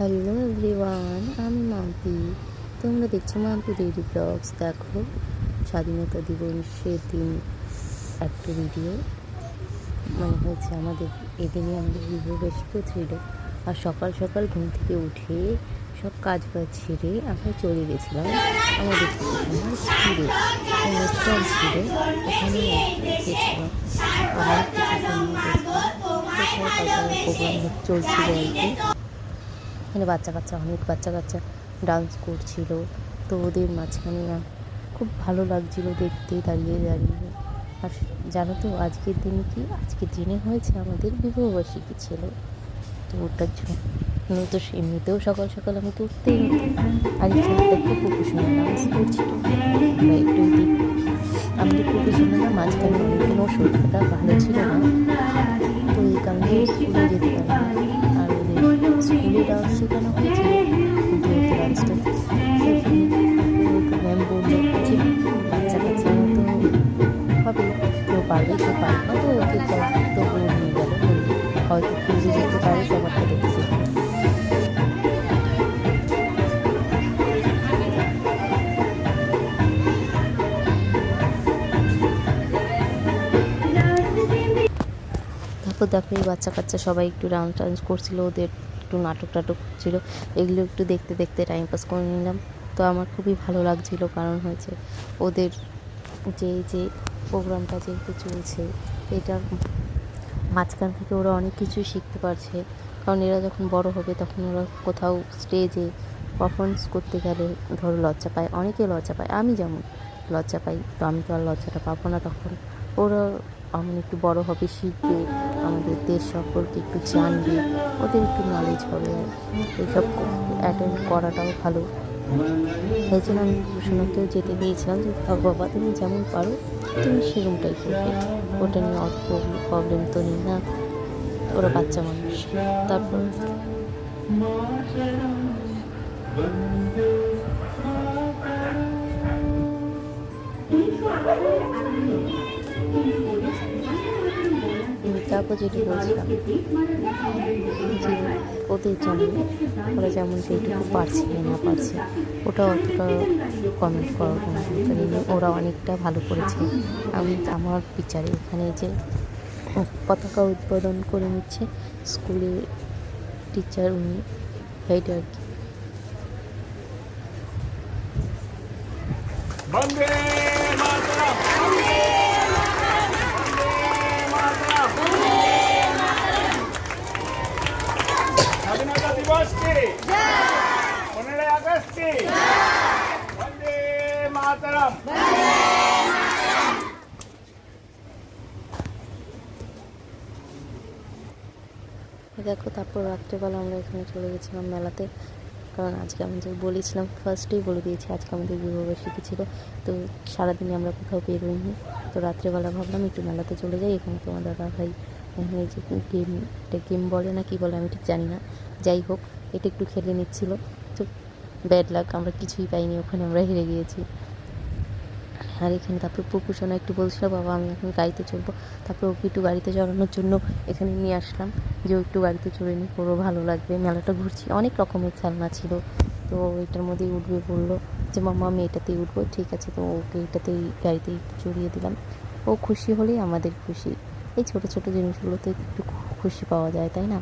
Hello everyone, আমি মাম্পি। তোমরা দেখছো মাম্পি ডেইলি ব্লগস। দেখো, স্বাধীনতা দিবসের দিন একটা ভিডিও হয়েছে আমাদের। এদিনে আমাদের বিবাহবার্ষিকীও ছিল। আর সকাল সকাল ঘুম থেকে উঠে সব কাজ ছেড়ে আমরা চলে গেছিলাম আমাদের স্কুলে অনুষ্ঠান ছিল, ওখানে গেছিলাম। আমার প্রোগ্রাম চলছিল আর কি। এখানে অনেক বাচ্চা কাচ্চা ডান্স করছিল। তো ওদের মাঝখানে খুব ভালো লাগছিল দেখতে, দাঁড়িয়ে দাঁড়িয়ে। আর জানো তো আজকের দিনে হয়েছে আমাদের বিবাহবার্ষিকী ছিল। তো ওটার জন্য তো এমনিতেও সকাল সকাল আমি তো উঠতেই আর এখানে দেখো প্রফেশনাল ডান্স করছিল। একটু আমাদের প্রফেশনালরা মাঝখানে অনেকদিনও শরীরটা ভালো ছিল না, তো এই কারণে স্কুলে যেতে পারি না। আর ওদের স্কুলে ডান্স শেখানো হয়েছিল, কিন্তু ওদের ডান্সটা ম্যাম বলল যে বাচ্চা কাচ্চারা তো হবে, কেউ পারবে কেউ পারবে না, তো ওকে তো নিয়ে গেল। হয়তো খুঁজে যেতে পারে সবারটা দেখতে। তারপর দেখো এই বাচ্চা কাচ্চা সবাই একটু ডান্স টান্স করছিল, ওদের একটু নাটক করছিল। এগুলো একটু দেখতে দেখতে টাইম পাস করে নিলাম। তো আমার খুবই ভালো লাগছিল, কারণ হয়েছে ওদের যে প্রোগ্রামটা যেহেতু চলছে, এটার মাঝখান থেকে ওরা অনেক কিছুই শিখতে পারছে। কারণ এরা যখন বড় হবে তখন ওরা কোথাও স্টেজে পারফরমেন্স করতে গেলে ধরো লজ্জা পায়, অনেকে লজ্জা পায়, আমি যেমন লজ্জা পাই। তো আমি তো আর লজ্জাটা পাবো না তখন। ওরা একটু বড় হবে, শিখবে, আমাদের দেশ সম্পর্কে একটু জানবে, ওদের একটু নলেজ হবে। আর এইসব অ্যাটেন্ড করাটাও ভালো। সেই জন্য আমি প্রশ্নকেও যেতে দিয়েছিলাম যে বাবা তুমি যেমন পারো তুমি সেরকমটাই করবে, ওটা নিয়ে অত প্রবলেম তো নেই না, ওরা বাচ্চা মানুষ। তারপর যেটি বলছিলাম যে ওদের জন্য ওরা যেমন যেটুকু পারছে না পারছে ওটা অতটা কমেন্ট করার কোনো দরকার নেই। ওরা অনেকটা ভালো করেছে। আমার বিচারে এখানে যে পতাকা উদ্বোধন করে নিচ্ছে স্কুলের টিচার, উনি হেড আর কি। স্বাধীনতা দিবস কি 15 আগস্ট কি বন্দে মাতরম। দেখো তারপর রাত্রেবেলা আমরা এখানে চলে গেছিলাম মেলাতে। কারণ আজকে আমি যে বলেছিলাম, ফার্স্টেই বলে দিয়েছি আজকে আমাদের বিবাহবার্ষিকী ছিল। তো সারাদিনে আমরা কোথাও বেরোইনি। তো রাত্রেবেলা ভাবলাম একটু মেলাতে চলে যাই। এখানে তোমার দাদা ভাই এখানে যে গেম বলে না কি বলে আমি ঠিক জানি না, যাই হোক এটা একটু খেলে নিচ্ছিল। তো ব্যাড লাক, আমরা কিছুই পাইনি ওখানে, আমরা হেরে গিয়েছি। আর এখানে তারপর পুকুসোনা একটু বলছিল বাবা আমি এখন গাড়িতে চড়বো। তারপর ওকে একটু গাড়িতে চড়ানোর জন্য এখানে নিয়ে আসলাম, যে ও একটু গাড়িতে চড়ে নিই, ওরও ভালো লাগবে। মেলাটা ঘুরছি, অনেক রকমের খেলনা ছিল। তো এটার মধ্যেই উঠবে বললো যে মাম্মা আমি এটাতেই উঠবো। ঠিক আছে, তো ওকে এটাতেই গাড়িতেই চড়িয়ে দিলাম। ও খুশি হলেই আমাদের খুশি। এই ছোটো ছোটো জিনিসগুলোতে একটু খুশি পাওয়া যায়, তাই না?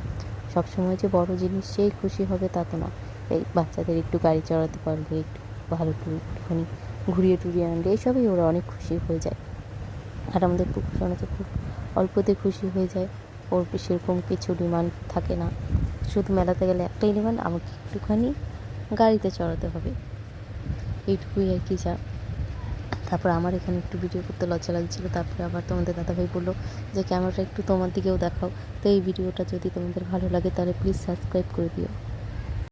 সবসময় যে বড় জিনিস সেই খুশি হবে তা তো না। এই বাচ্চাদের একটু গাড়ি চড়াতে পারলে, একটু ভালো একটুখানি ঘুরিয়ে টুরিয়ে আনলে এইসবই ওরা অনেক খুশি হয়ে যায়। আর আমাদের পুকুরসোনা তো খুব অল্পতে খুশি হয়ে যায়, ওর সেরকম কিছু ডিমান্ড থাকে না। শুধু মেলাতে গেলে একটাই ডিমান্ড, আমাকে একটুখানি গাড়িতে চড়াতে হবে, এইটুকুই আর কি। যা তারপর আমার এখানে একটু ভিডিও করতে লজ্জা লাগছিলো। তারপরে আবার তোমাদের দাদাভাই বললো যে ক্যামেরাটা একটু তোমার দিকেও দেখাও। তো এই ভিডিওটা যদি তোমাদের ভালো লাগে তাহলে প্লিজ সাবস্ক্রাইব করে দিও।